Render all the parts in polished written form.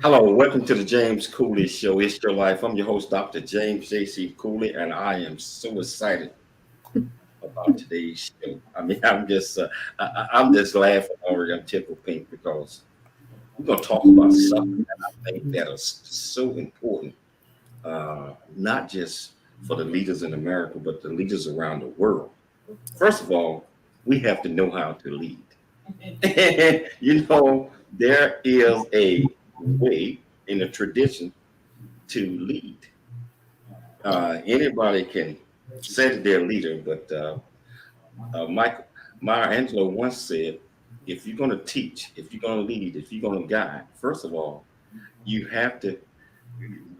Hello, welcome to the 𝐓𝐘𝐒 Show. It's your life. I'm your host, Dr. James J.C. Cooley, and I am so excited about today's show. I mean, I'm just laughing already. I'm tickled pink because we're going to talk about something that I think that is so important, not just for the leaders in America, but the leaders around the world. First of all, we have to know how to lead. There is a way in a tradition to lead. Anybody can say that they're a leader, but Michael Maya Angelou once said, if you're going to teach, if you're going to lead, if you're going to guide, first of all, you have to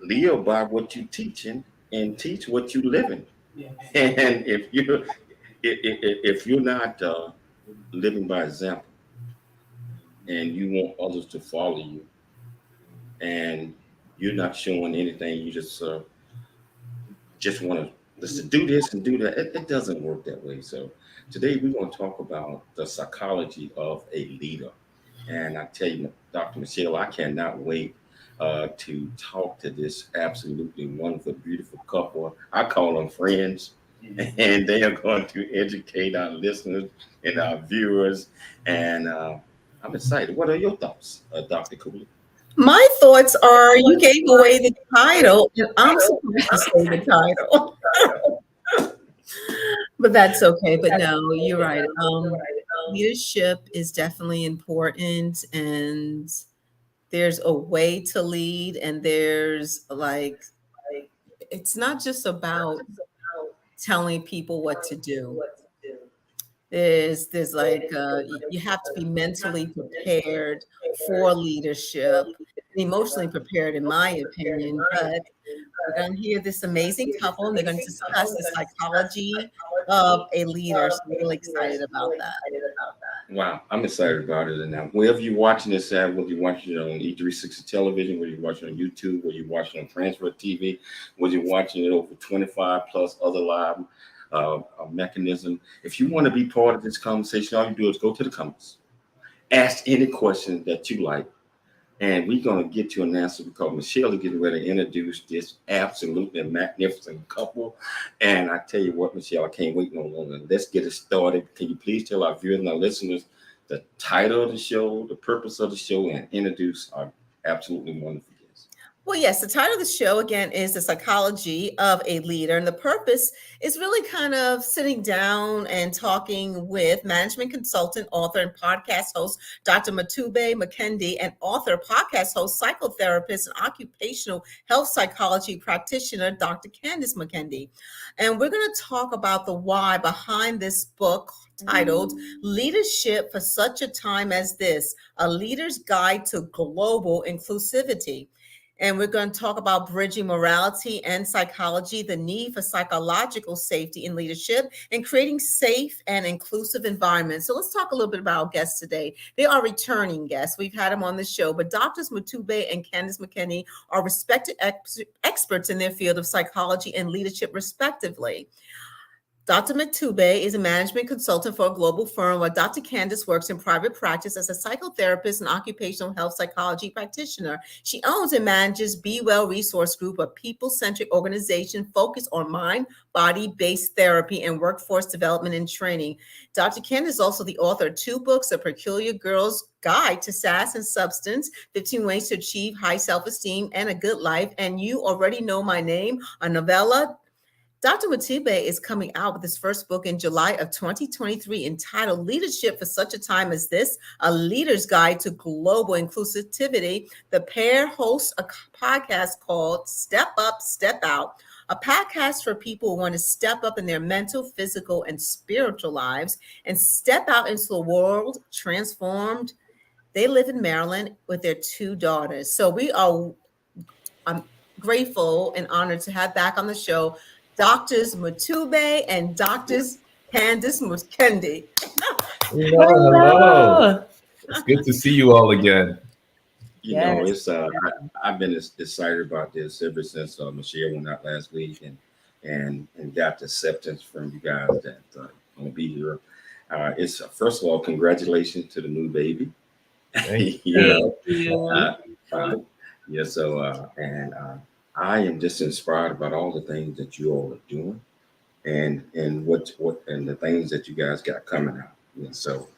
live by what you're teaching and teach what you're living. And if you're not living by example and you want others to follow you and you're not showing anything, you just want to let's do this and do that. It doesn't work that way. So today we're going to talk about the psychology of a leader. And I tell you, Dr. Michelle, I cannot wait to talk to this absolutely wonderful, beautiful couple. I call them friends, and they are going to educate our listeners and our viewers. And I'm excited. What are your thoughts, Dr. Cooley? My thoughts are you gave away the title, and I'm supposed to say the title, but that's okay. But no, you're right. Leadership is definitely important, and there's a way to lead, and there's it's not just about telling people what to do. There's you have to be mentally prepared for leadership, emotionally prepared, in my opinion. But we're going to hear this amazing couple, and they're going to discuss the psychology of a leader. So I'm really excited about that. Wow, I'm excited about it. And now, wherever you're watching this at, whether you're watching it on E360 television, whether you're watching it on YouTube, whether you're watching it on Transfer TV, whether you're watching it over 25 plus other live mechanism, if you want to be part of this conversation, all you do is go to the comments, ask any question that you like, and we're going to get you an answer because Michelle is getting ready to introduce this absolutely magnificent couple. And I tell you what, Michelle, I can't wait no longer. Let's get it started. Can you please tell our viewers and our listeners the title of the show, the purpose of the show, and introduce our absolutely wonderful guest? Well, yes, the title of the show again is The Psychology of a Leader. And the purpose is really kind of sitting down and talking with management consultant, author, and podcast host, Dr. Muteba Mukendi, and author, podcast host, psychotherapist, and occupational health psychology practitioner, Dr. Candace Mukendi. And we're going to talk about the why behind this book titled Leadership for Such a Time as This, A Leader's Guide to Global Inclusivity. And we're going to talk about bridging morality and psychology, the need for psychological safety in leadership, and creating safe and inclusive environments. So let's talk a little bit about our guests today. They are returning guests. We've had them on the show, but Doctors Muteba and Candace Mukendi are respected experts in their field of psychology and leadership, respectively. Dr. Muteba is a management consultant for a global firm, while Dr. Candace works in private practice as a psychotherapist and occupational health psychology practitioner. She owns and manages 𝐵e Resource Group, a people-centric organization focused on mind, body-based therapy and workforce development and training. Dr. Candace is also the author of 2 books, A Peculiar Girl's Guide to Sass and Substance, 15 Ways to Achieve High Self-Esteem and a Good Life, and You Already Know My Name, a novella. Dr. Muteba is coming out with his first book in July of 2023 entitled Leadership for Such a Time as This, A Leader's Guide to Global Inclusivity. The pair hosts a podcast called Step Up, Step Out, a podcast for people who want to step up in their mental, physical, and spiritual lives and step out into the world transformed. They live in Maryland with their 2 daughters. So I'm grateful and honored to have back on the show Doctors Muteba and Doctors Candace Mukendi. Hello. It's good to see you all again. It's I've been excited about this ever since Michelle went out last week and got the acceptance from you guys that gonna be here. It's first of all, congratulations to the new baby. Thank you. Uh, Yeah, so I am just inspired about all the things that you all are doing, and what and the things that you guys got coming out. And so,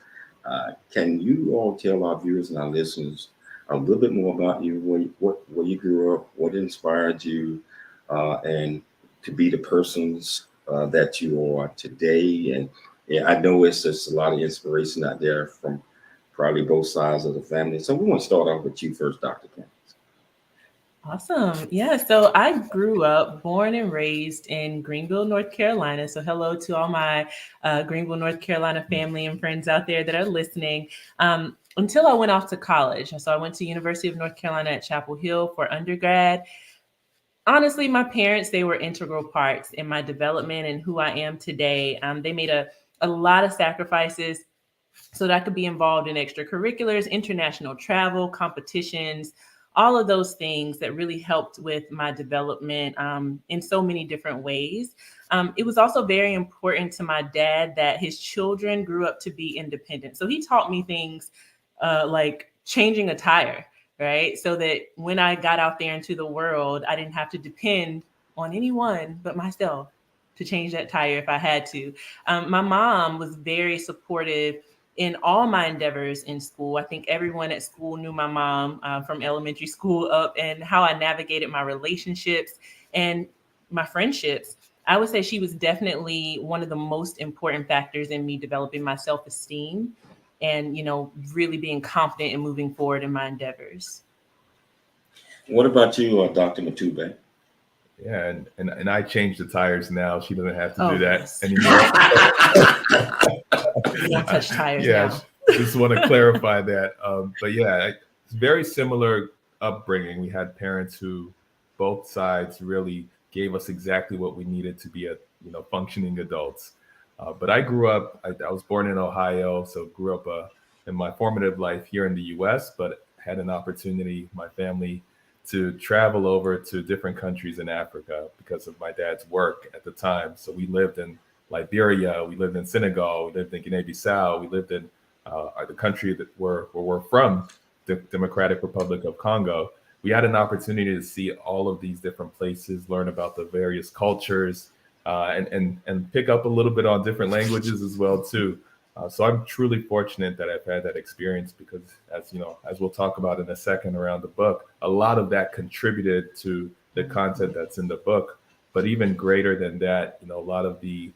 can you all tell our viewers and our listeners a little bit more about you, where you grew up, what inspired you, and to be the persons that you are today? And yeah, I know it's just a lot of inspiration out there from probably both sides of the family. So we want to start off with you first, Dr. Candace. Awesome. Yeah. So I grew up, born and raised in Greenville, North Carolina. So hello to all my Greenville, North Carolina family and friends out there that are listening. Until I went off to college. So I went to University of North Carolina at Chapel Hill for undergrad. Honestly, my parents, they were integral parts in my development and who I am today. They made a lot of sacrifices so that I could be involved in extracurriculars, international travel, competitions, all of those things that really helped with my development in so many different ways. It was also very important to my dad that his children grew up to be independent. So he taught me things like changing a tire, right? So that when I got out there into the world, I didn't have to depend on anyone but myself to change that tire if I had to. My mom was very supportive in all my endeavors in school. I think everyone at school knew my mom from elementary school up, and how I navigated my relationships and my friendships. I would say she was definitely one of the most important factors in me developing my self-esteem and, really being confident and moving forward in my endeavors. What about you, Dr. Muteba? Yeah, and I changed the tires now. She doesn't have to do that Yes. anymore. You don't touch tires Yeah, now. just want to clarify that. But yeah, it's very similar upbringing. We had parents who both sides really gave us exactly what we needed to be functioning adults. But I grew up. I was born in Ohio, so grew up in my formative life here in the U.S. But had an opportunity, my family, to travel over to different countries in Africa because of my dad's work at the time. So we lived in Liberia, we lived in Senegal, we lived in Guinea-Bissau, we lived in the country where we're from, the Democratic Republic of Congo. We had an opportunity to see all of these different places, learn about the various cultures, and pick up a little bit on different languages as well too. So I'm truly fortunate that I've had that experience because, as we'll talk about in a second around the book, a lot of that contributed to the content that's in the book. But even greater than that, a lot of the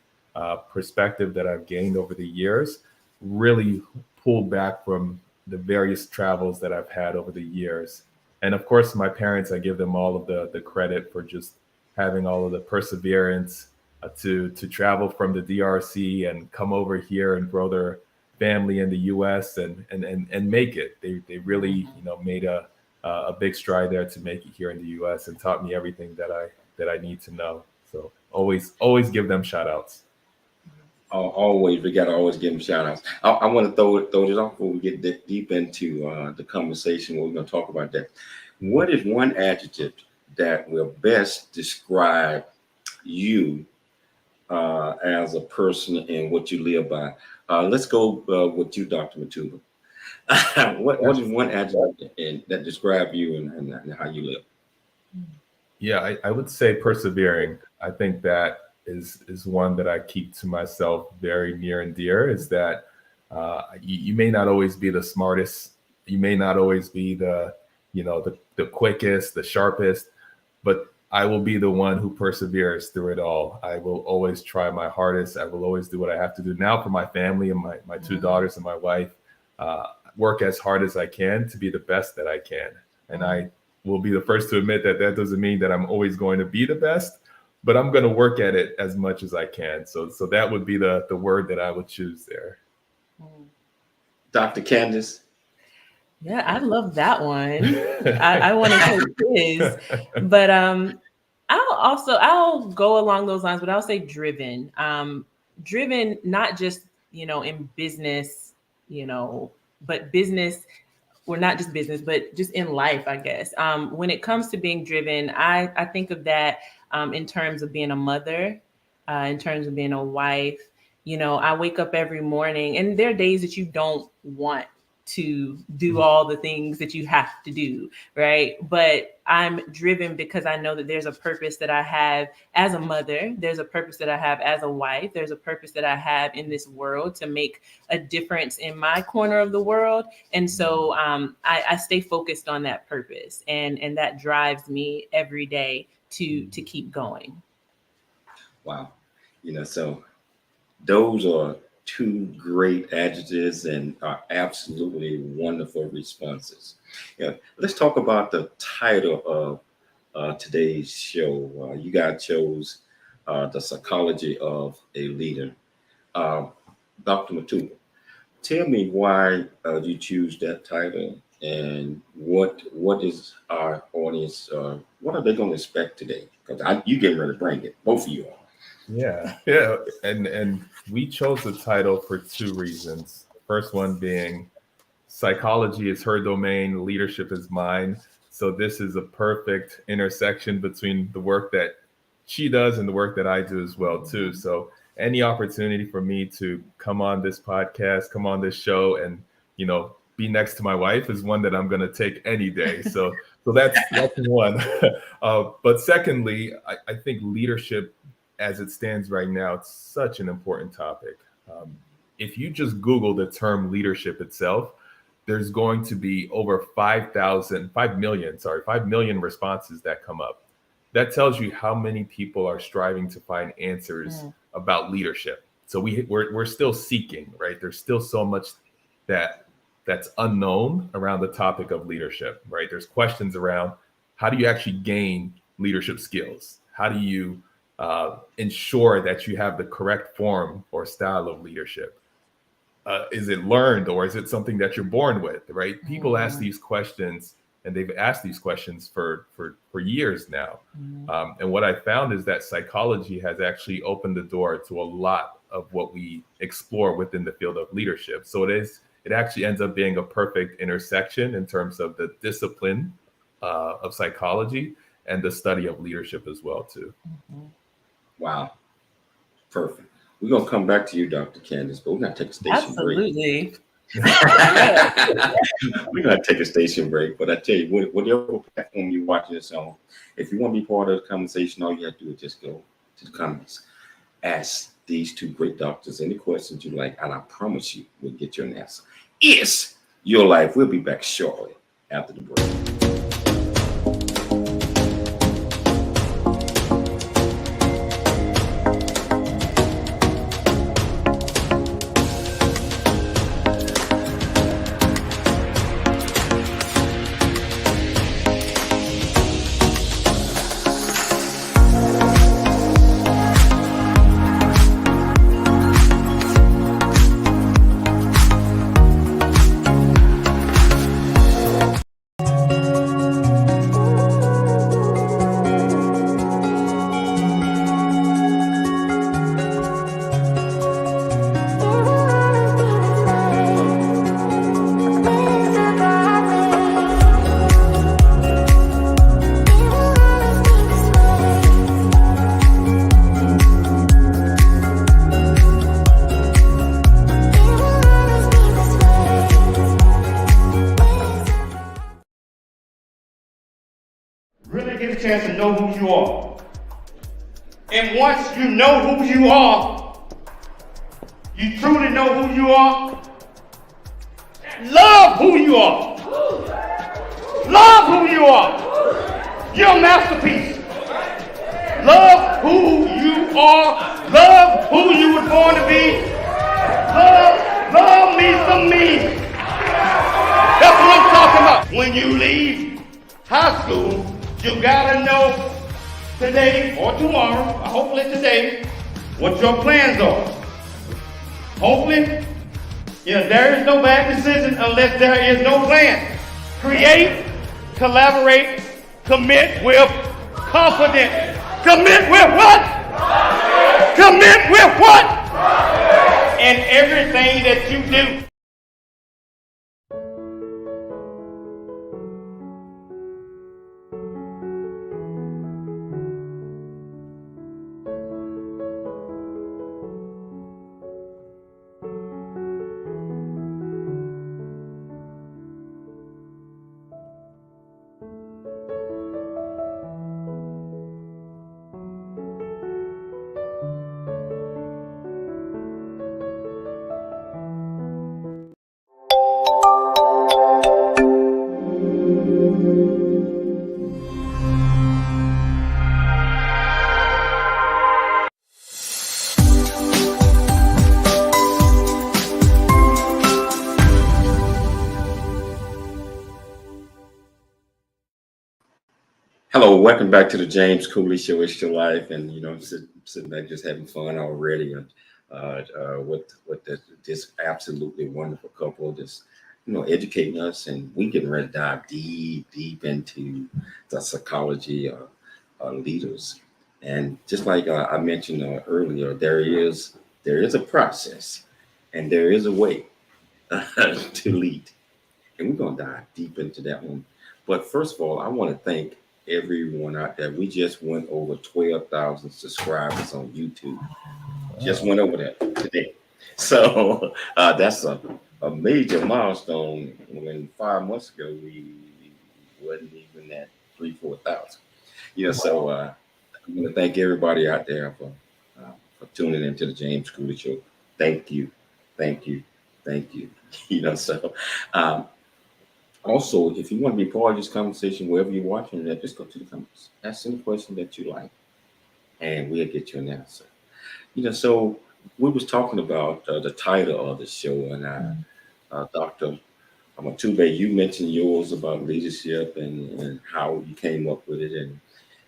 perspective that I've gained over the years really pulled back from the various travels that I've had over the years. And of course, my parents, I give them all of the credit for just having all of the perseverance to travel from the DRC and come over here and grow their family in the U.S. and make it. They really made a big stride there to make it here in the U.S. and taught me everything that I need to know. So always give them shout outs. Always, we gotta always give them shout outs. I want to throw this off before we get deep into the conversation. We're going to talk about that. What is one adjective that will best describe you as a person and what you live by? Let's go with you, Dr. Muteba. What is one adjective that describes you and how you live? Yeah, I would say persevering. I think that is one that I keep to myself very near and dear, is that you may not always be the smartest. You may not always be the quickest, the sharpest, but I will be the one who perseveres through it all. I will always try my hardest. I will always do what I have to do now for my family and my two daughters and my wife. Work as hard as I can to be the best that I can. And I will be the first to admit that doesn't mean that I'm always going to be the best, but I'm going to work at it as much as I can. So that would be the word that I would choose there. Dr. Candace? Yeah, I love that one. I want to take his, but I'll go along those lines, but I'll say driven. Driven, not just in business, but business, or not just business, but just in life, I guess. When it comes to being driven, I think of that in terms of being a mother, in terms of being a wife. I wake up every morning, and there are days that you don't want to do all the things that you have to do, right? But I'm driven because I know that there's a purpose that I have as a mother. There's a purpose that I have as a wife. There's a purpose that I have in this world to make a difference in my corner of the world. And so I stay focused on that purpose, and that drives me every day to keep going. Wow. So those are two great adjectives and are absolutely wonderful responses. Let's talk about the title of today's show. You guys chose The Psychology of a Leader. Dr. Muteba, tell me why you choose that title, and what is our audience, what are they going to expect today? Because you getting ready to bring it, both of you are. Yeah. And we chose the title for two reasons. First one being psychology is her domain, leadership is mine. So this is a perfect intersection between the work that she does and the work that I do as well too. So any opportunity for me to come on this podcast, come on this show, and be next to my wife is one that I'm going to take any day. So that's one. But secondly, I think leadership as it stands right now, it's such an important topic. If you just Google the term leadership itself, there's going to be over 5 million responses that come up. That tells you how many people are striving to find answers about leadership. So we're still seeking, right? There's still so much that's unknown around the topic of leadership, right? There's questions around how do you actually gain leadership skills? How do you ensure that you have the correct form or style of leadership? Is it learned, or is it something that you're born with, right? People ask these questions, and they've asked these questions for years now. And what I found is that psychology has actually opened the door to a lot of what we explore within the field of leadership. So it actually ends up being a perfect intersection in terms of the discipline of psychology and the study of leadership as well too. Wow. Perfect. We're going to come back to you, Dr. Candace, but we're going to take a station Absolutely. break. We're going to take a station break, but I tell you, whatever platform you're watching this on, if you want to be part of the conversation, all you have to do is just go to the comments. Ask these two great doctors any questions you like, and I promise you we'll get you an answer. It's your life. We'll be back shortly after the break. Really get a chance to know who you are. And once you know who you are, you truly know who you are, love who you are. Love who you are. You're a masterpiece. Love who you are. Love who you were born to be. Love me some me. That's what I'm talking about. When you leave high school, you gotta know today or tomorrow, or hopefully today, what your plans are. Hopefully, there is no bad decision unless there is no plan. Create, collaborate, commit with confidence. Commit with what? Commit with what? And everything that you do. welcome back to the 𝐓𝐘𝐒 Show. It's your life, and sitting back just having fun already, and with this absolutely wonderful couple, just educating us, and we getting ready to dive deep into the psychology of leaders. And just like I mentioned earlier, there is a process, and there is a way to lead, and we're gonna dive deep into that one. But first of all, I want to thank everyone out there. We just went over 12,000 subscribers on YouTube. Just went over that today. So that's a major milestone. When 5 months ago we wasn't even at 3,000-4,000. So I'm going to thank everybody out there for tuning into the 𝐓𝐘𝐒 Show. Thank you. So also, if you want to be part of this conversation, wherever you're watching that, just go to the comments. Ask any question that you like, and we'll get you an answer. So we was talking about the title of the show, and Dr. Muteba, you mentioned yours about leadership and how you came up with it,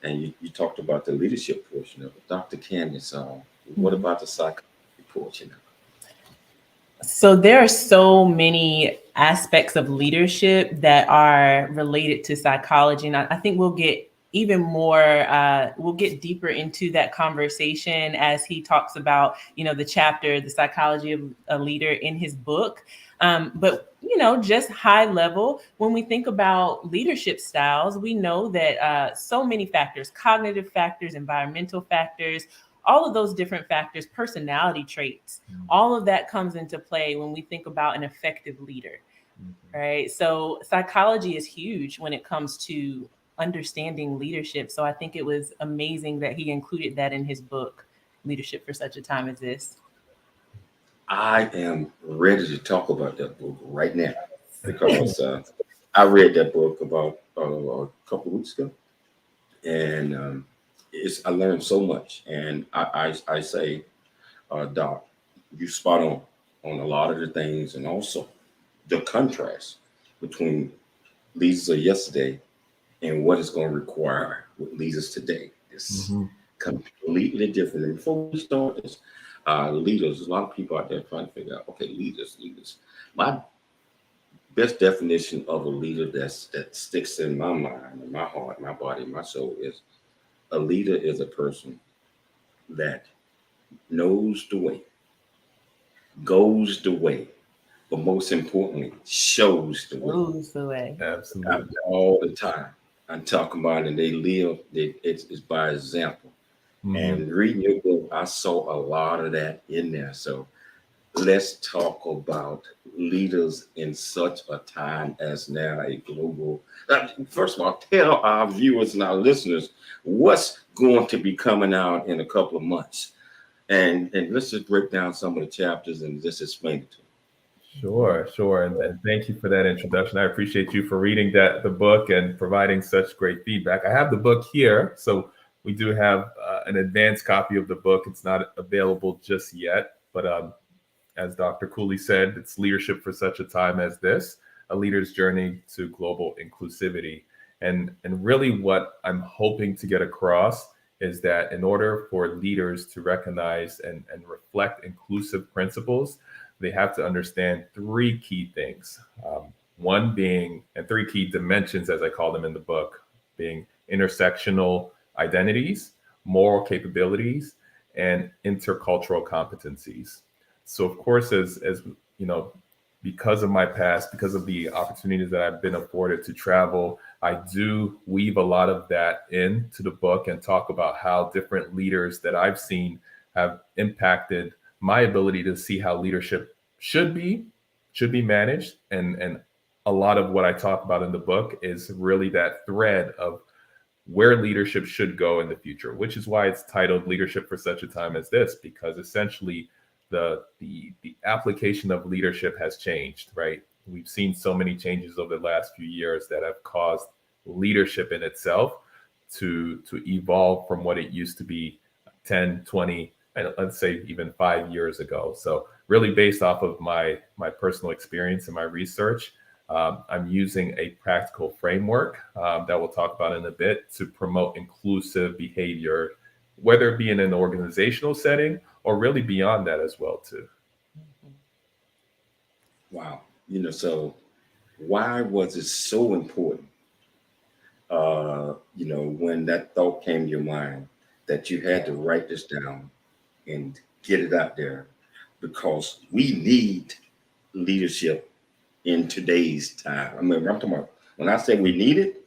and you talked about the leadership portion of it. Dr. Candace, what about the psychology portion of it? So there are so many aspects of leadership that are related to psychology. And I think we'll get even more, we'll get deeper into that conversation as he talks about, the chapter, the psychology of a leader in his book. But, just high level, when we think about leadership styles, we know that so many factors, cognitive factors, environmental factors, all of those different factors, personality traits, all of that comes into play when we think about an effective leader, right? So psychology is huge when it comes to understanding leadership. So I think it was amazing that he included that in his book, Leadership for Such a Time as This. I am ready to talk about that book right now because I read that book about a couple of weeks ago, and I learned so much. And I say, Doc, you spot on a lot of the things, and also the contrast between leaders of yesterday and what it's going to require with leaders today. It's completely different. And before we start this, leaders, there's a lot of people out there trying to figure out, okay, leaders. My best definition of a leader that sticks in my mind, and my heart, my body, my soul is a leader is a person that knows the way, goes the way, but most importantly, shows the way. Shows the way. Absolutely. All the time. I'm talking about, and they live, it's by example. And reading your book, I saw a lot of that in there. So let's talk about leaders in such a time as now, a global. First of all, tell our viewers and our listeners what's going to be coming out in a couple of months. And let's just break down some of the chapters and just explain it to them. Sure. And thank you for that introduction. I appreciate you for reading the book and providing such great feedback. I have the book here. So we do have an advanced copy of the book. It's not available just yet, but as Dr. Cooley said, it's Leadership for Such a Time as This, a leader's journey to global inclusivity. And really what I'm hoping to get across is that in order for leaders to recognize and reflect inclusive principles, they have to understand three key things. One being, and three key dimensions, as I call them in the book, being intersectional identities, moral capabilities, and intercultural competencies. So of course, as you know, because of my past, because of the opportunities that I've been afforded to travel, I do weave a lot of that into the book and talk about how different leaders that I've seen have impacted my ability to see how leadership should be managed. And a lot of what I talk about in the book is really that thread of where leadership should go in the future, which is why it's titled Leadership for Such a Time as This, because essentially the application of leadership has changed, right? We've seen so many changes over the last few years that have caused leadership in itself to evolve from what it used to be 10, 20, and let's say even 5 years ago. So really based off of my personal experience and my research, I'm using a practical framework that we'll talk about in a bit to promote inclusive behavior, whether it be in an organizational setting or really beyond that as well too. Wow. So why was it so important, when that thought came to your mind that you had to write this down and get it out there? Because we need leadership in today's time. I mean, I'm talking about, when I say we need it,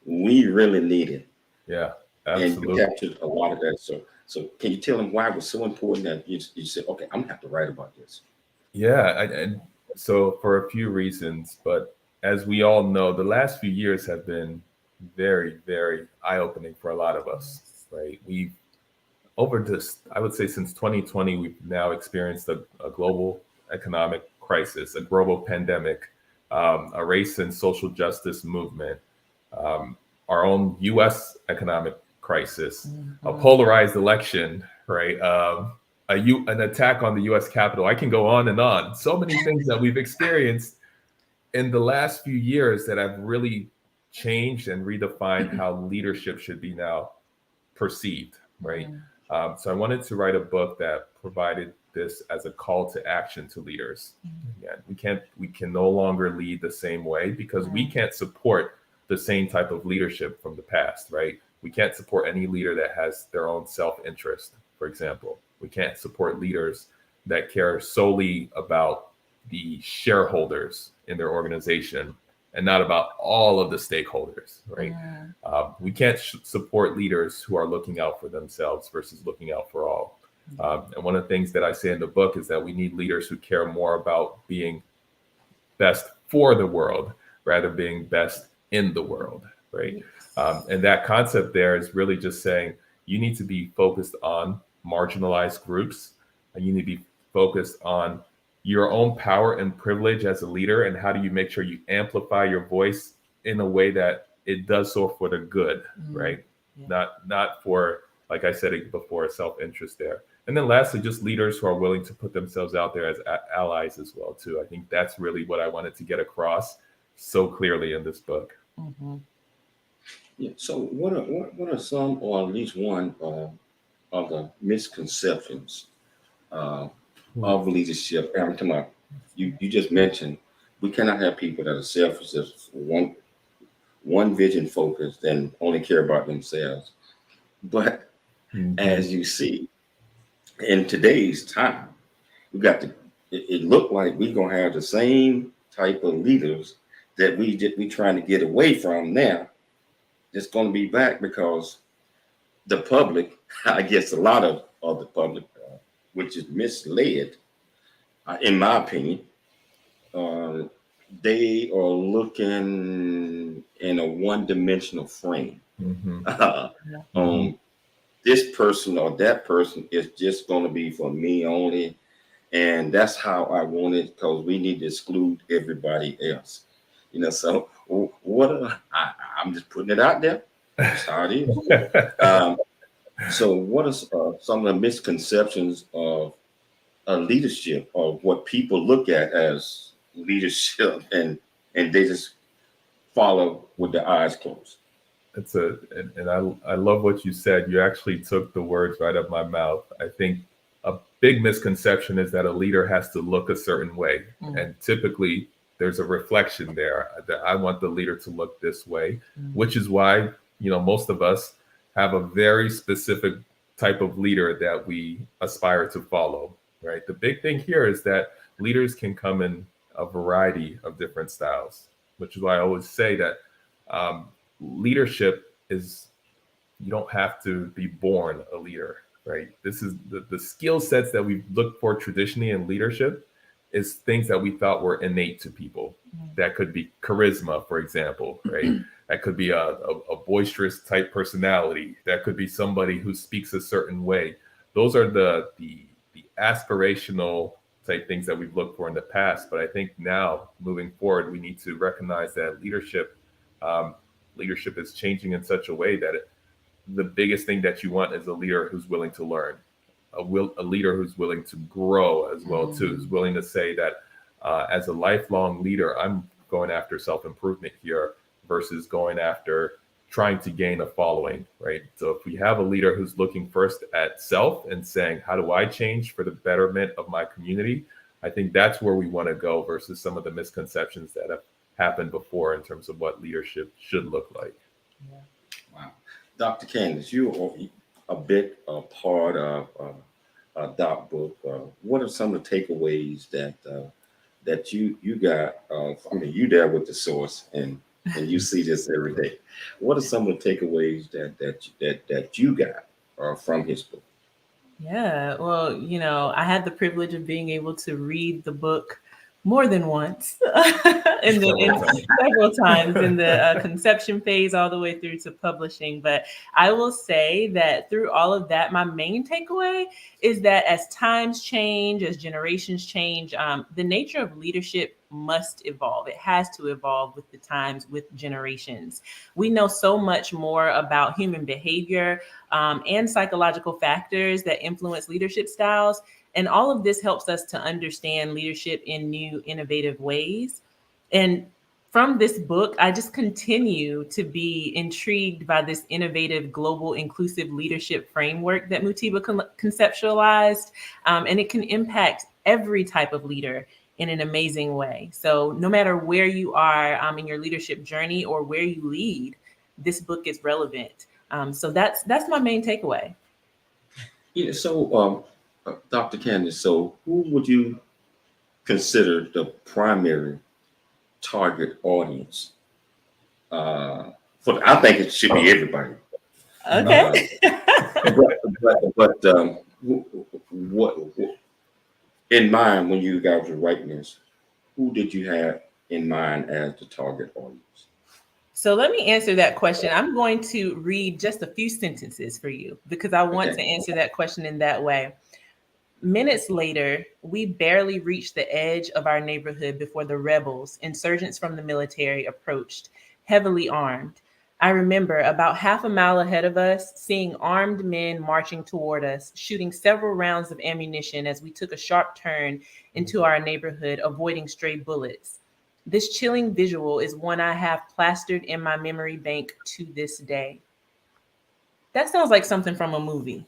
we really need it. Yeah, And absolutely. you captured a lot of that. So can you tell them why it was so important that you said, okay, I'm gonna have to write about this? Yeah, so for a few reasons, but as we all know, the last few years have been very, very eye-opening for a lot of us, right? We've over this, I would say since 2020, we've now experienced a global economic crisis, a global pandemic, a race and social justice movement, our own U.S. economic crisis, a polarized election, right? An attack on the U.S. Capitol. I can go on and on. So many things that we've experienced in the last few years that have really changed and redefined how leadership should be now perceived, right? So I wanted to write a book that provided this as a call to action to leaders. Again, we can no longer lead the same way because we can't support the same type of leadership from the past, right? We can't support any leader that has their own self-interest, for example. We can't support leaders that care solely about the shareholders in their organization and not about all of the stakeholders, right? We can't support leaders who are looking out for themselves versus looking out for all. And one of the things that I say in the book is that we need leaders who care more about being best for the world rather than being best in the world, right? And that concept there is really just saying you need to be focused on marginalized groups, and you need to be focused on your own power and privilege as a leader, and how do you make sure you amplify your voice in a way that it does so for the good, right? Not for, like I said before, self-interest there. And then lastly, just leaders who are willing to put themselves out there as allies as well too. I think that's really what I wanted to get across so clearly in this book. Yeah. So what are some, or at least one, of the misconceptions of leadership? I'm talking about, you just mentioned we cannot have people that are selfish, just one vision focused and only care about themselves. But as you see, in today's time, we got to. It looked like we're gonna have the same type of leaders that we trying to get away from now. It's going to be back because the public, I guess a lot of the public, which is misled, in my opinion, they are looking in a one-dimensional frame. This person or that person is just going to be for me only, and that's how I want it, because we need to exclude everybody else. So I'm just putting it out there. That's how it is. So what are some of the misconceptions of leadership, or what people look at as leadership, and they just follow with their eyes closed? I love what you said. You actually took the words right out of my mouth. I think a big misconception is that a leader has to look a certain way. And typically there's a reflection there that I want the leader to look this way, which is why, most of us have a very specific type of leader that we aspire to follow, right? The big thing here is that leaders can come in a variety of different styles, which is why I always say that leadership is, you don't have to be born a leader, right? This is the skill sets that we've looked for traditionally in leadership is things that we thought were innate to people. That could be charisma, for example, right? That could be a boisterous type personality. That could be somebody who speaks a certain way. Those are the aspirational type things that we've looked for in the past. But I think now, moving forward, we need to recognize that leadership is changing in such a way that the biggest thing that you want is a leader who's willing to learn, a leader who's willing to grow as well too, who's willing to say that as a lifelong leader, I'm going after self-improvement here versus going after trying to gain a following, right? So if we have a leader who's looking first at self and saying, how do I change for the betterment of my community? I think that's where we want to go versus some of the misconceptions that have happened before in terms of what leadership should look like. Yeah. Wow. Dr. Candace, you are a bit a part of Doc Book. What are some of the takeaways that you got? I mean, you there with the source and you see this every day. What are some of the takeaways that you got from his book? Yeah, well, I had the privilege of being able to read the book more than once several times in the conception phase all the way through to publishing. But I will say that through all of that, my main takeaway is that as times change, as generations change, the nature of leadership must evolve. It has to evolve with the times, with generations. We know so much more about human behavior and psychological factors that influence leadership styles. And all of this helps us to understand leadership in new, innovative ways. And from this book, I just continue to be intrigued by this innovative global inclusive leadership framework that Muteba conceptualized. And it can impact every type of leader in an amazing way. So no matter where you are in your leadership journey or where you lead, this book is relevant. So that's my main takeaway. Yeah, so Dr. Candace, so who would you consider the primary target audience? I think it should be everybody. Okay. But what in mind when you guys were writing this? Who did you have in mind as the target audience? So let me answer that question. I'm going to read just a few sentences for you because I want to answer that question in that way. Minutes later, we barely reached the edge of our neighborhood before the rebels, insurgents from the military, approached, heavily armed. I remember about half a mile ahead of us, seeing armed men marching toward us, shooting several rounds of ammunition as we took a sharp turn into our neighborhood, avoiding stray bullets. This chilling visual is one I have plastered in my memory bank to this day. That sounds like something from a movie.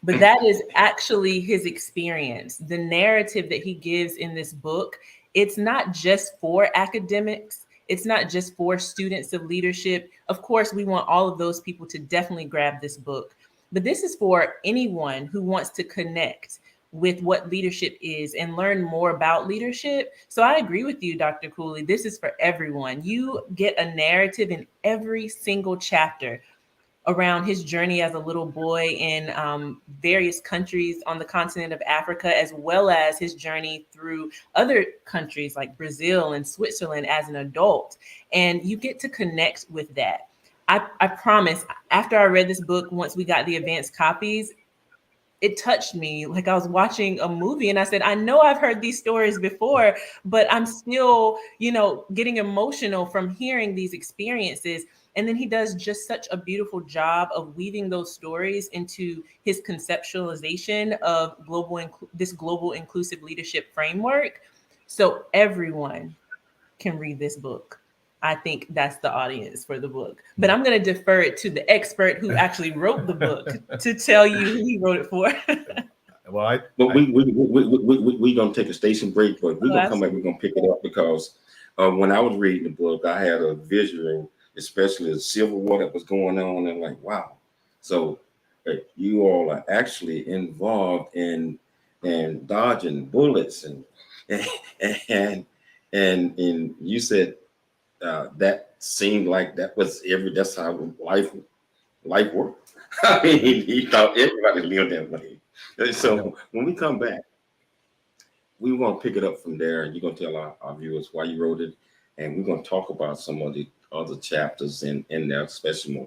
But that is actually his experience. The narrative that he gives in this book, it's not just for academics. It's not just for students of leadership. Of course, we want all of those people to definitely grab this book. But this is for anyone who wants to connect with what leadership is and learn more about leadership. So I agree with you, Dr. 𝐓𝐄𝐒. This is for everyone. You get a narrative in every single chapter around his journey as a little boy in various countries on the continent of Africa, as well as his journey through other countries like Brazil and Switzerland as an adult. And you get to connect with that. I promise, after I read this book, once we got the advanced copies, it touched me like I was watching a movie. And I said, I know I've heard these stories before, but I'm still, getting emotional from hearing these experiences. And then he does just such a beautiful job of weaving those stories into his conceptualization of this global inclusive leadership framework. So everyone can read this book. I think that's the audience for the book. But I'm going to defer it to the expert who actually wrote the book to tell you who he wrote it for. Well, we're gonna take a station break, but we're gonna come back. We're gonna pick it up because when I was reading the book, I had a visual, especially the Civil War that was going on, and like, wow. So you all are actually involved in dodging bullets and you said that seemed like that's how life worked. I mean, he thought everybody lived that way. So when we come back, we want to pick it up from there, and you're going to tell our viewers why you wrote it, and we're going to talk about some of the other chapters in there, especially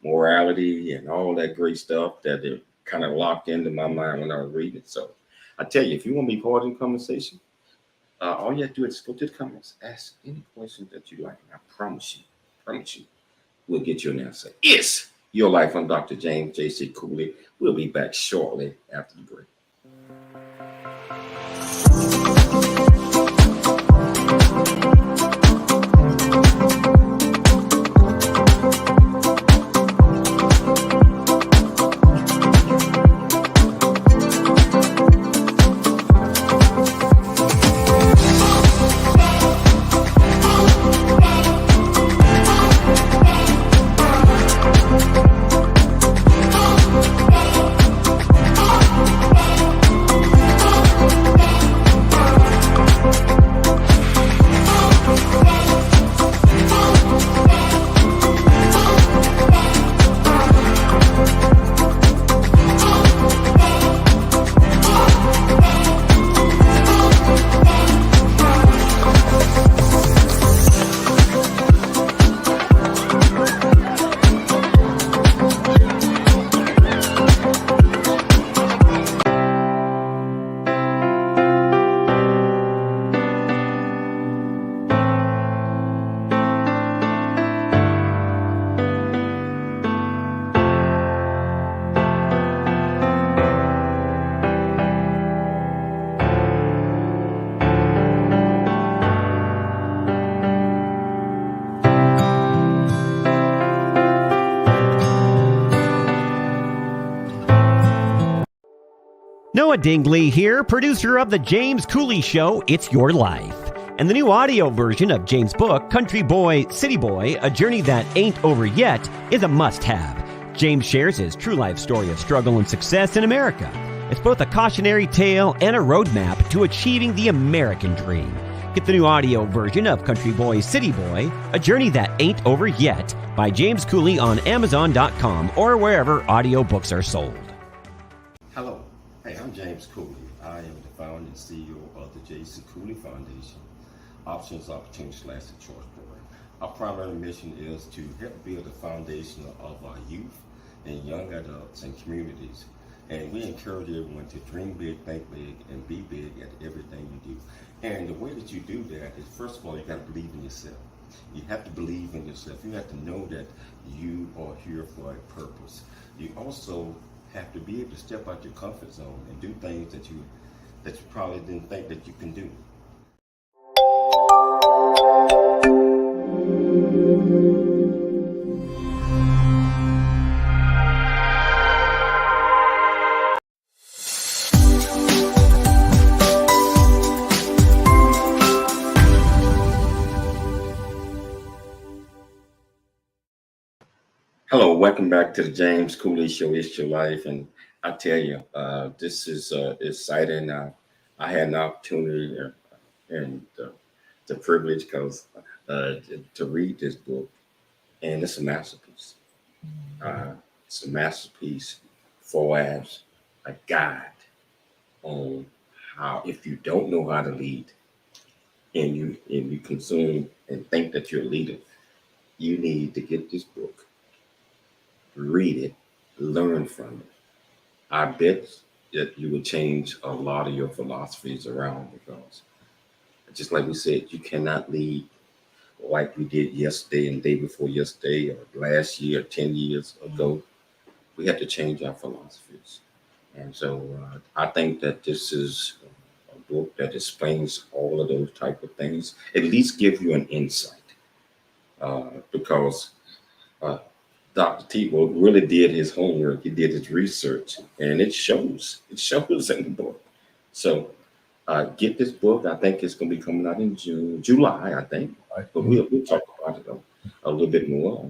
morality and all that great stuff that it kind of locked into my mind when I was reading it. So I tell you, if you want to be part of the conversation, all you have to do is go to the comments, ask any questions that you like, and I promise you, we'll get you an answer. It's Your Life. I'm Dr. James J.C. 𝐓𝐿𝐒. We'll be back shortly after the break. Noah Dingley here, producer of The 𝐓𝐘𝐒 Show, It's Your Life. And the new audio version of James' book, Country Boy, City Boy, A Journey That Ain't Over Yet, is a must-have. James shares his true life story of struggle and success in America. It's both a cautionary tale and a roadmap to achieving the American dream. Get the new audio version of Country Boy, City Boy, A Journey That Ain't Over Yet by James 𝐘𝐒 on Amazon.com or wherever audiobooks are sold. Hello. Hey, I'm James 𝐘𝐒. I am the founder and CEO of the 𝐆𝐔𝐘𝐒 Foundation, Options, Opportunities, / Choice Program. Our primary mission is to help build a foundation of our youth and young adults and communities. And we encourage everyone to dream big, think big, and be big at everything you do. And the way that you do that is, first of all, you got to believe in yourself. You have to believe in yourself. You have to know that you are here for a purpose. You also have to be able to step out your comfort zone and do things that you probably didn't think that you can do. Hello, welcome back to the James 𝐘𝐒 Show, It's Your Life. And I tell you, this is exciting. I had an opportunity and the privilege to read this book, and it's a masterpiece. It's a masterpiece for as a guide on how, if you don't know how to lead and you consume and think that you're a leader, you need to get this book. Read it, learn from it. I bet that you will change a lot of your philosophies around, because just like we said, you cannot lead like we did yesterday and day before yesterday or last year, 10 years ago. We have to change our philosophies. And so I think that this is a book that explains all of those type of things, at least give you an insight, because Dr. T really did his homework. He did his research, and it shows. It shows in the book. So get this book. I think it's going to be coming out in July, I think. But we'll talk about it a little bit more.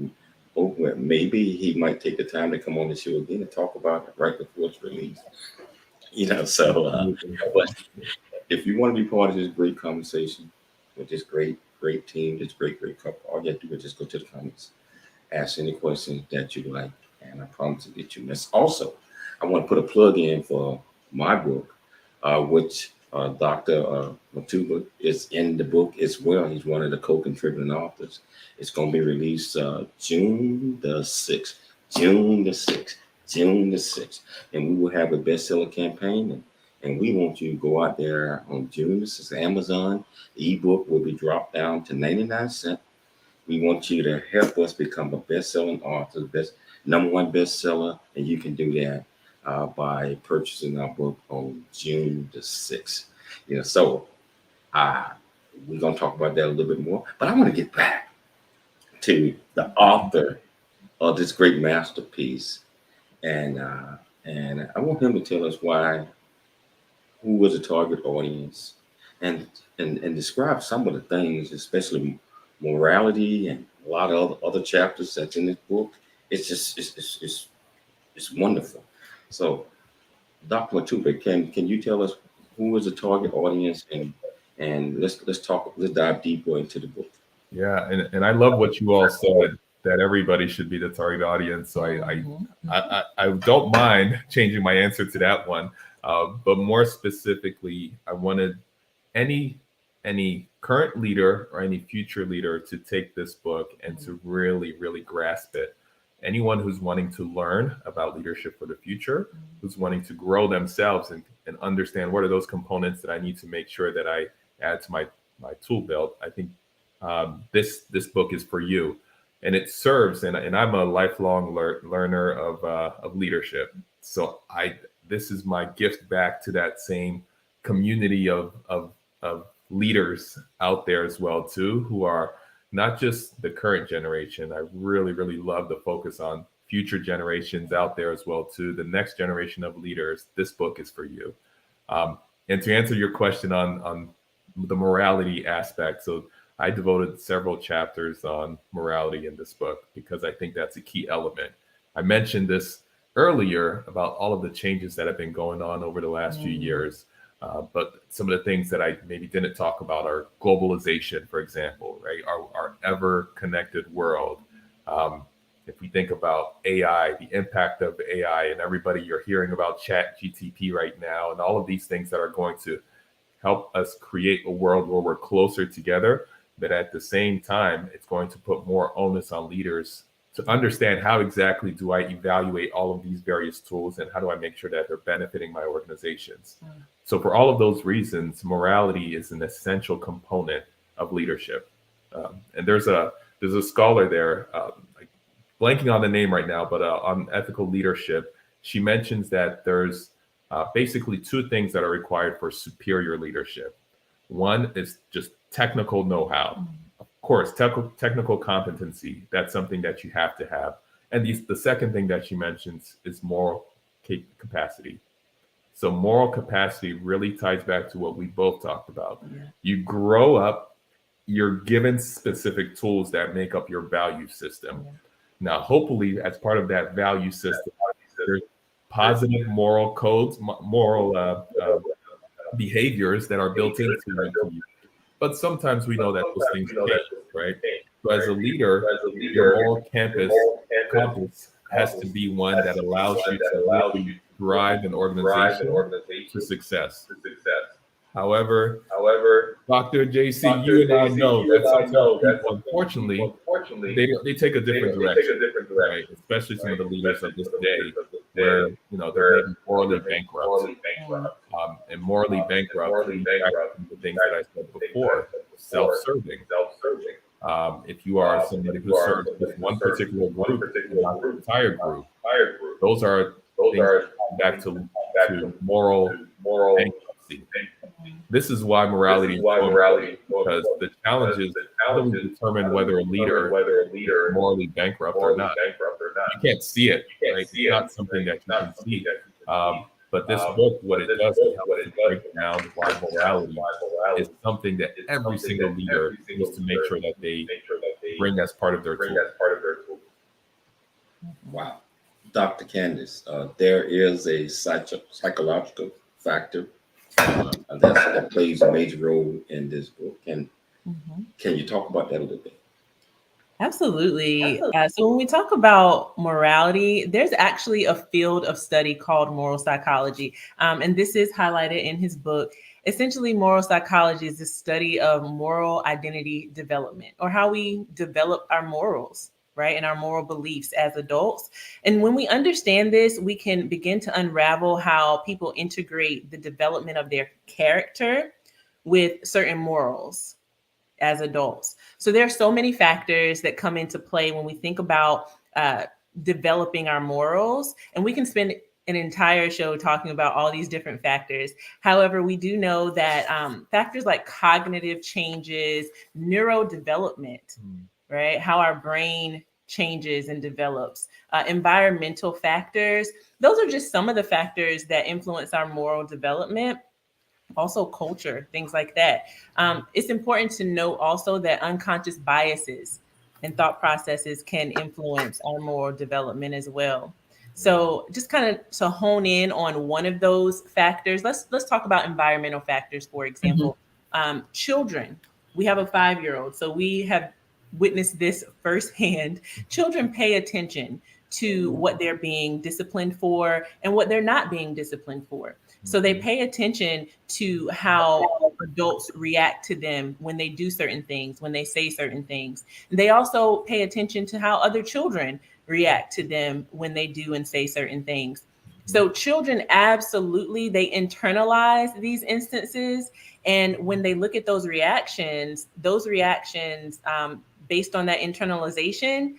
Maybe he might take the time to come on the show again and talk about it right before it's released. But if you want to be part of this great conversation with this great team, this great couple, all you have to do is just go to the comments. Ask any questions that you like, and I promise to get you this. Also, I want to put a plug in for my book, which Dr. Muteba is in the book as well. He's one of the co-contributing authors. It's going to be released June the 6th. June the 6th. And we will have a bestseller campaign. And we want you to go out there on June the 6th. Amazon. The ebook will be dropped down to 99 cents. We want you to help us become a best-selling author, #1 bestseller, and you can do that by purchasing our book on June the 6th. So we're going to talk about that a little bit more. But I want to get back to the author of this great masterpiece, and I want him to tell us who was the target audience, and describe some of the things, especially morality and a lot of other chapters that's in this book. It's just it's wonderful. So, Dr. Muteba, can you tell us who was the target audience, and let's dive deeper into the book. Yeah, and I love what you all said, that everybody should be the target audience. So I don't mind changing my answer to that one, but more specifically, I wanted any current leader or any future leader to take this book and to really, really grasp it. Anyone who's wanting to learn about leadership for the future, who's wanting to grow themselves and understand what are those components that I need to make sure that I add to my tool belt, I think this book is for you. And it serves, and I'm a lifelong learner of leadership. So this is my gift back to that same community of leaders out there as well too, who are not just the current generation. I really, really love the focus on future generations out there as well too. The next generation of leaders, this book is for you. And to answer your question on the morality aspect, so I devoted several chapters on morality in this book because I think that's a key element. I mentioned this earlier about all of the changes that have been going on over the last few years. But some of the things that I maybe didn't talk about are globalization, for example, right? Our ever-connected world. If we think about AI, the impact of AI, and everybody, you're hearing about ChatGPT right now, and all of these things that are going to help us create a world where we're closer together. But at the same time, it's going to put more onus on leaders to understand how exactly do I evaluate all of these various tools and how do I make sure that they're benefiting my organizations. So for all of those reasons, morality is an essential component of leadership. And there's a scholar there, blanking on the name right now, but on ethical leadership, she mentions that there's basically two things that are required for superior leadership. One is just technical know-how. Of course, technical competency, that's something that you have to have. And the second thing that she mentions is moral capacity. So moral capacity really ties back to what we both talked about. Yeah. You grow up, you're given specific tools that make up your value system. Yeah. Now, hopefully, as part of that value system, there's positive moral codes, moral behaviors that are built into you. But sometimes we know that those things change, right? So as a leader, your moral compass has to be one that allows you to really drive an organization to success. However, Dr. JC, you and I know that sometimes people, unfortunately, they take a different direction, right? Especially some of the leaders of this day, where they're morally bankrupt, and morally bankrupt. The things that I said before, self-serving. If you are somebody who serves with one particular group, not the entire group, those are things back to moral bankruptcy. This is why morality is important, because the challenge is how do we determine whether a leader is morally bankrupt or not? You can't see it, right? It's not something that you can see. But this book, what it does is help to break down why morality is something that every single leader needs to make sure that they bring as part of their tool. Wow. Dr. Candace, there is a psychological factor that plays a major role in this book. And can you talk about that a little bit? Absolutely. So when we talk about morality, there's actually a field of study called moral psychology. And this is highlighted in his book. Essentially, moral psychology is the study of moral identity development, or how we develop our morals, right? And our moral beliefs as adults. And when we understand this, we can begin to unravel how people integrate the development of their character with certain morals as adults. So there are so many factors that come into play when we think about developing our morals, and we can spend an entire show talking about all these different factors. However, we do know that factors like cognitive changes, neurodevelopment, right? How our brain changes and develops, environmental factors. Those are just some of the factors that influence our moral development. Also culture, things like that. It's important to note also that unconscious biases and thought processes can influence our moral development as well. So just kind of to hone in on one of those factors, let's talk about environmental factors, for example. Children, we have a 5-year-old, so we have witnessed this firsthand. Children pay attention to what they're being disciplined for and what they're not being disciplined for. So they pay attention to how adults react to them when they do certain things, when they say certain things. They also pay attention to how other children react to them when they do and say certain things. So children absolutely, they internalize these instances. And when they look at those reactions based on that internalization,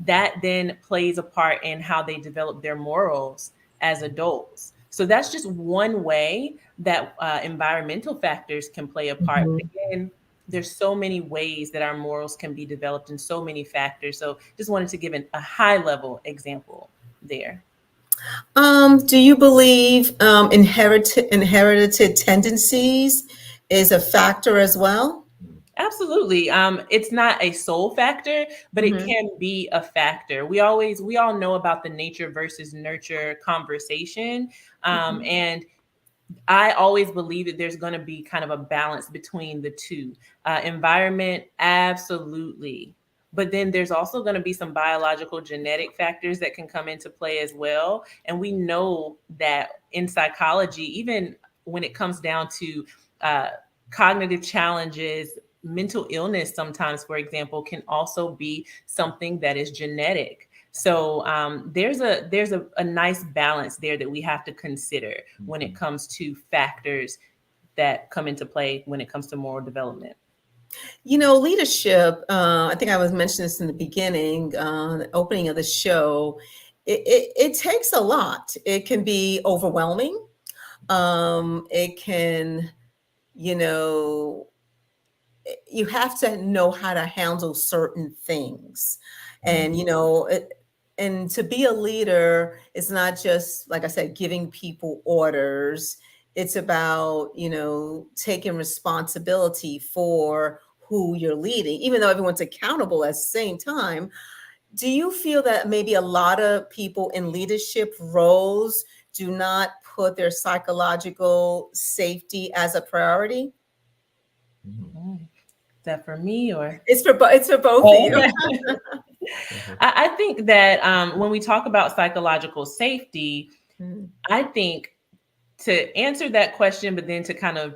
that then plays a part in how they develop their morals as adults. So that's just one way that environmental factors can play a part. But again, there's so many ways that our morals can be developed and so many factors. So just wanted to give a high level example there. Do you believe inherited tendencies is a factor as well? Absolutely. It's not a sole factor, but it can be a factor. We all know about the nature versus nurture conversation. And I always believe that there's going to be kind of a balance between the two. Environment, absolutely. But then there's also going to be some biological genetic factors that can come into play as well. And we know that in psychology, even when it comes down to cognitive challenges, mental illness sometimes, for example, can also be something that is genetic. So there's a nice balance there that we have to consider when it comes to factors that come into play when it comes to moral development. You know, leadership, I think I was mentioning this in the beginning, the opening of the show, it takes a lot. It can be overwhelming. It can, you know, you have to know how to handle certain things. And, you know, and to be a leader is not just, like I said, giving people orders. It's about, you know, taking responsibility for who you're leading, even though everyone's accountable at the same time. Do you feel that maybe a lot of people in leadership roles do not put their psychological safety as a priority? Is that for me or? It's for both of you. I think that when we talk about psychological safety, I think to answer that question, but then to kind of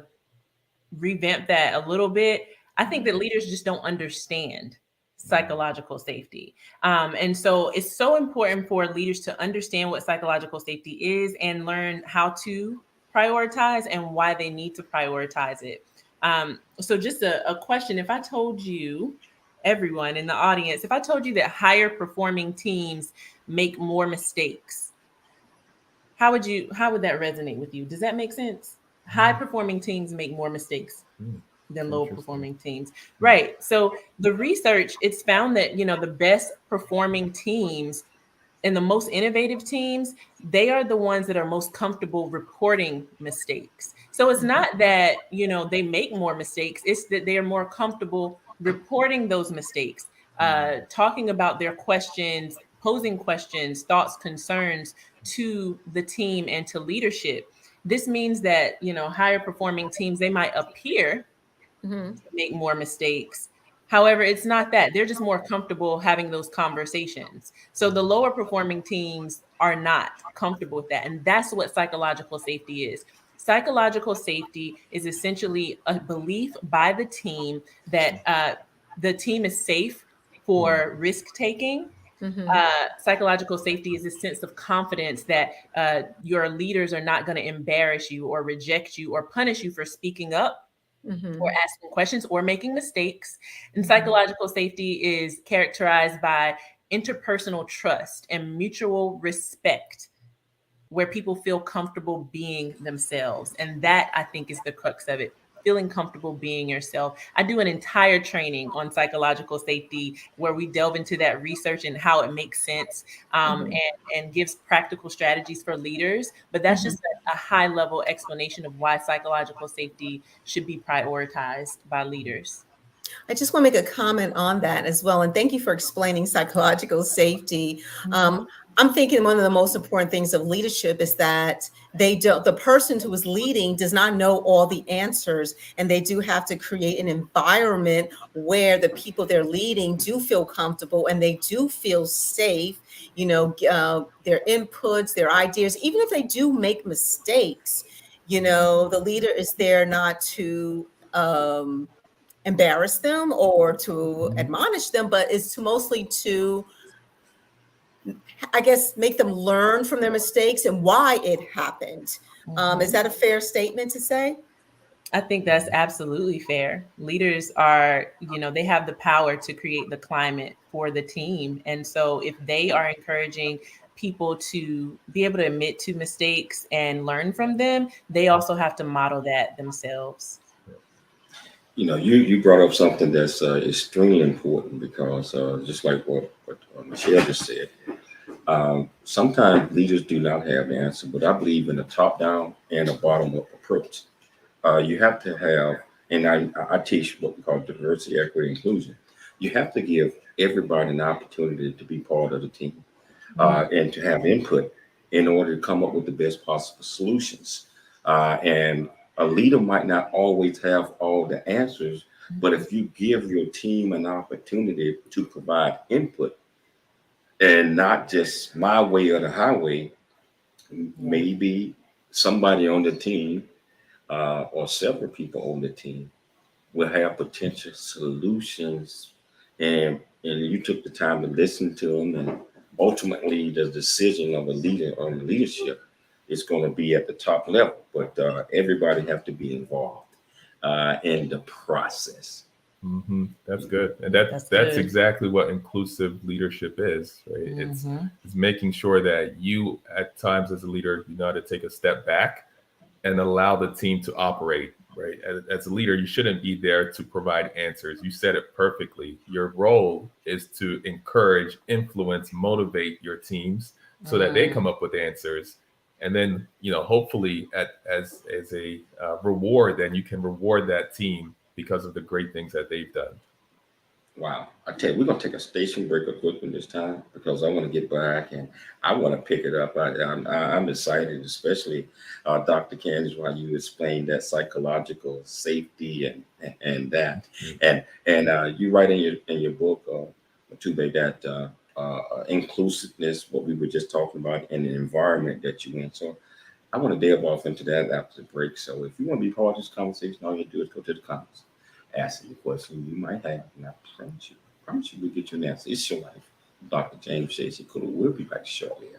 revamp that a little bit, I think that leaders just don't understand psychological safety. And so it's so important for leaders to understand what psychological safety is and learn how to prioritize and why they need to prioritize it. So just a question, if I told you, everyone in the audience, if I told you that higher performing teams make more mistakes, how would that resonate with you? Does that make sense? High performing teams make more mistakes than low performing teams. Right. So the research, it's found that, you know, the best performing teams and the most innovative teams, they are the ones that are most comfortable reporting mistakes. So it's not that, you know, they make more mistakes, it's that they are more comfortable reporting those mistakes, talking about their questions, posing questions, thoughts, concerns to the team and to leadership. This means that, you know, higher performing teams, they might appear to make more mistakes. However, it's not that. They're just more comfortable having those conversations. So the lower performing teams are not comfortable with that. And that's what psychological safety is. Psychological safety is essentially a belief by the team that the team is safe for risk taking. Psychological safety is a sense of confidence that your leaders are not going to embarrass you or reject you or punish you for speaking up or asking questions or making mistakes. And psychological safety is characterized by interpersonal trust and mutual respect, where people feel comfortable being themselves. And that, I think, is the crux of it. Feeling comfortable being yourself. I do an entire training on psychological safety where we delve into that research and how it makes sense, and gives practical strategies for leaders. But that's just a high level explanation of why psychological safety should be prioritized by leaders. I just want to make a comment on that as well. And thank you for explaining psychological safety. I'm thinking one of the most important things of leadership is that the person who is leading does not know all the answers, and they do have to create an environment where the people they're leading do feel comfortable and they do feel safe, you know, their inputs, their ideas, even if they do make mistakes, you know, the leader is there not to embarrass them or to admonish them, but it's mostly to, I guess, make them learn from their mistakes and why it happened. Is that a fair statement to say? I think that's absolutely fair. Leaders are, you know, they have the power to create the climate for the team. And so if they are encouraging people to be able to admit to mistakes and learn from them, they also have to model that themselves. You know, you brought up something that's extremely important because just like what Michelle just said, Sometimes leaders do not have the answer, but I believe in a top-down and a bottom-up approach. You have to have, and I teach what we call diversity, equity, inclusion. You have to give everybody an opportunity to be part of the team and to have input in order to come up with the best possible solutions. And a leader might not always have all the answers, but if you give your team an opportunity to provide input and not just my way or the highway, maybe somebody on the team or several people on the team will have potential solutions, and you took the time to listen to them, and ultimately the decision of a leader on leadership is going to be at the top level, but everybody have to be involved in the process. That's good, and that's exactly what inclusive leadership is, right? It's making sure that you, at times as a leader, you know how to take a step back and allow the team to operate, right? As a leader, you shouldn't be there to provide answers. You said it perfectly. Your role is to encourage, influence, motivate your teams so that they come up with answers. And then, you know, hopefully as a reward, then you can reward that team because of the great things that they've done. Wow. I tell you, we're going to take a station break real quick this time because I want to get back and I want to pick it up. I'm excited, especially Dr. Candace, while you explained that psychological safety and that. And you write in your book, Muteba, that inclusiveness, what we were just talking about, in the environment that you in. So I want to delve off into that after the break. So if you want to be part of this conversation, all you do is go to the comments, ask the question you might have, and I promise you we'll get you an answer. It's your life. Dr. 𝐓𝐇𝐈𝐒. We'll be back shortly.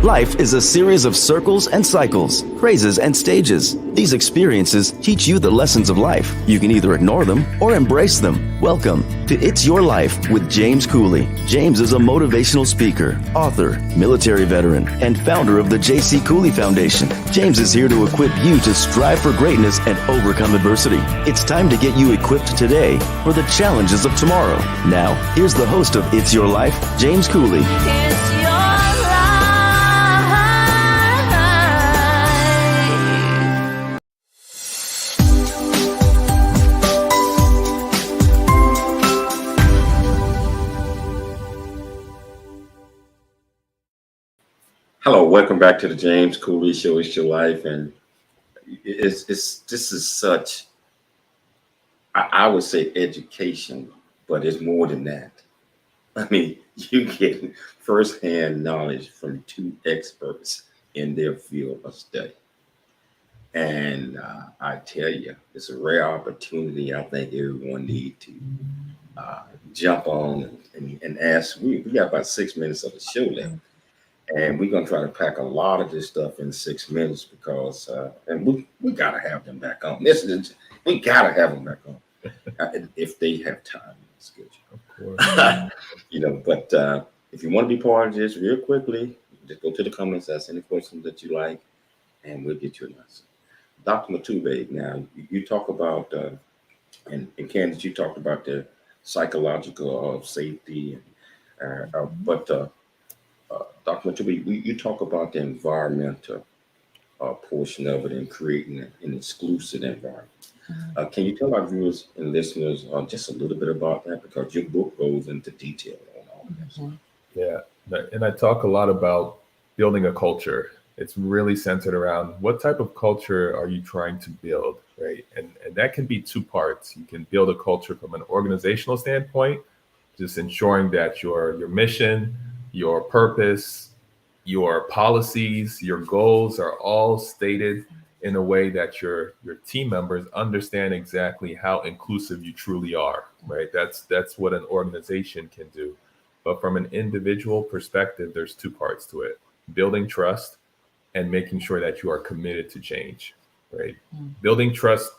Life is a series of circles and cycles, phrases and stages. These experiences teach you the lessons of life. You can either ignore them or embrace them. Welcome to It's Your Life with 𝐓𝐇𝐈𝐒. James is a motivational speaker, author, military veteran, and founder of the 𝐓𝐇𝐈𝐒 Foundation. James is here to equip you to strive for greatness and overcome adversity. It's time to get you equipped today for the challenges of tomorrow. Now, here's the host of It's Your Life, 𝐓𝐇𝐈𝐒. Hello, welcome back to the 𝐓𝐇𝐈𝐒 Show. It's Your Life, and this is such, I would say, education, but it's more than that. I mean, you get firsthand knowledge from two experts in their field of study. And I tell you, it's a rare opportunity. I think everyone need to jump on and ask. We got about 6 minutes of the show left, and we're gonna try to pack a lot of this stuff in 6 minutes because and we gotta have them back on. We gotta have them back on if they have time in the schedule. Of course. You know, but if you want to be part of this, real quickly, just go to the comments, ask any questions that you like, and we'll get you an answer. Dr. Muteba, now you talk about, and Candace, you talked about the psychological safety, but Dr. Muteba, you talk about the environmental portion of it and creating an inclusive environment. Can you tell our viewers and listeners just a little bit about that? Because your book goes into detail on all of this. Yeah, and I talk a lot about building a culture. It's really centered around what type of culture are you trying to build, right? And that can be two parts. You can build a culture from an organizational standpoint, just ensuring that your mission, your purpose, your policies, your goals are all stated in a way that your team members understand exactly how inclusive you truly are, right? That's what an organization can do. But from an individual perspective, there's two parts to it: building trust and making sure that you are committed to change, right? Building trust,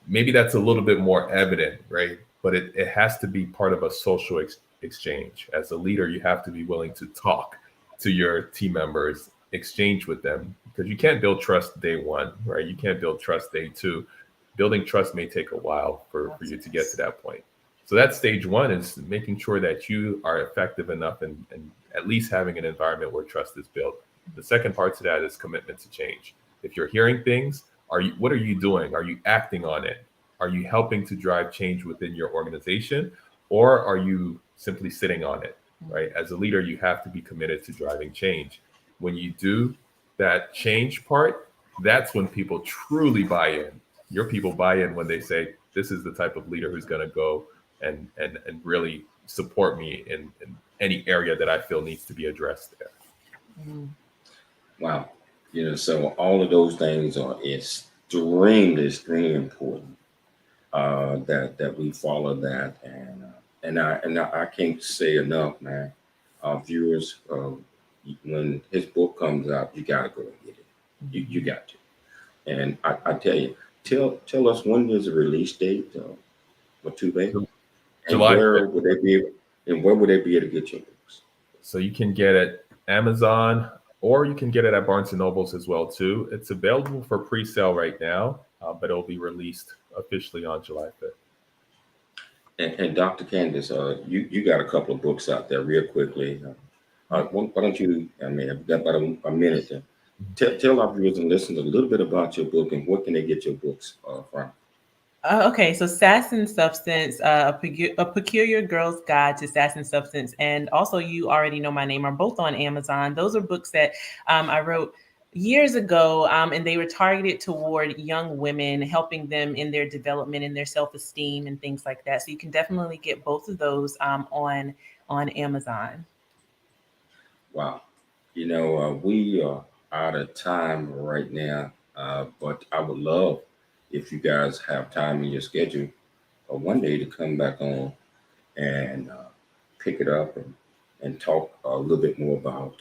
maybe that's a little bit more evident, right? But it has to be part of a social exchange. As a leader, you have to be willing to talk to your team members, exchange with them, because you can't build trust day one, right? You can't build trust day two. Building trust may take a while for you to get to that point. So that's stage one, is making sure that you are effective enough and at least having an environment where trust is built. The second part to that is commitment to change. If you're hearing things, what are you doing? Are you acting on it? Are you helping to drive change within your organization, or are you simply sitting on it, right? As a leader, you have to be committed to driving change. When you do that change part, that's when people truly buy in. Your people buy in when they say, this is the type of leader who's going to go and really support me in any area that I feel needs to be addressed there. Wow. You know, so all of those things are extremely important that we follow that. And I can't say enough, man. Viewers, when his book comes out, you got to go and get it. You got to. And I tell you, tell us, when is the release date for Muteba? And July 5th. where would they be able to get your books? So you can get it Amazon, or you can get it at Barnes & Nobles as well, too. It's available for pre-sale right now, but it'll be released officially on July 5th. And Dr. Candace, you got a couple of books out there real quickly. Why don't you, I've got about a minute there. Tell our viewers and listeners a little bit about your book and what can they get your books from? Okay, so Sass and Substance, a Peculiar Girl's Guide to Sass and Substance, and also You Already Know My Name are both on Amazon. Those are books that I wrote years ago, and they were targeted toward young women, helping them in their development and their self-esteem and things like that. So you can definitely get both of those on Amazon. Wow. You know, we are out of time right now, but I would love if you guys have time in your schedule one day to come back on and pick it up and talk a little bit more about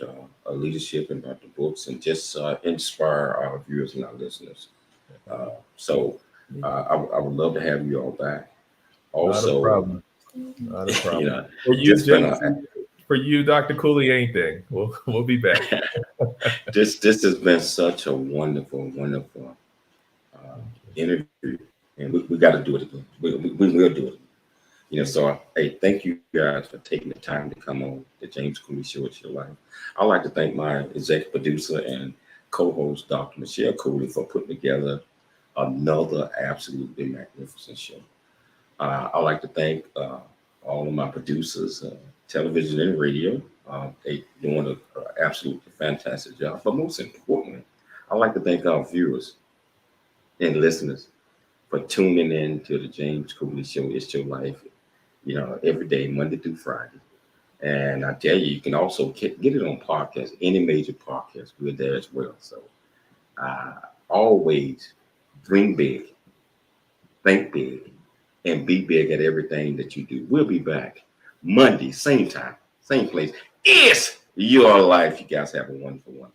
leadership and about the books and just inspire our viewers and our listeners. So I would love to have you all back. Also, Not a problem. You know, For you, for you, Dr. 𝐓𝐘𝐒, anything. We'll be back. This has been such a wonderful interview, and we got to do it again. We will do it. You know, so hey, thank you guys for taking the time to come on the James Cooley Show. It's Your Life. I'd like to thank my executive producer and co-host, Dr. Michelle Cooley, for putting together another absolutely magnificent show. I'd like to thank all of my producers, television and radio. They doing an absolutely fantastic job. But most importantly, I'd like to thank our viewers and listeners for tuning in to the James Cooley Show. It's Your Life. You know, every day, Monday through Friday, And I tell you, you can also get it on podcasts, any major podcast. We're there as well. So always dream big, think big, and be big at everything that you do. We'll be back Monday, same time, same place. It's your life. You guys have a wonderful one.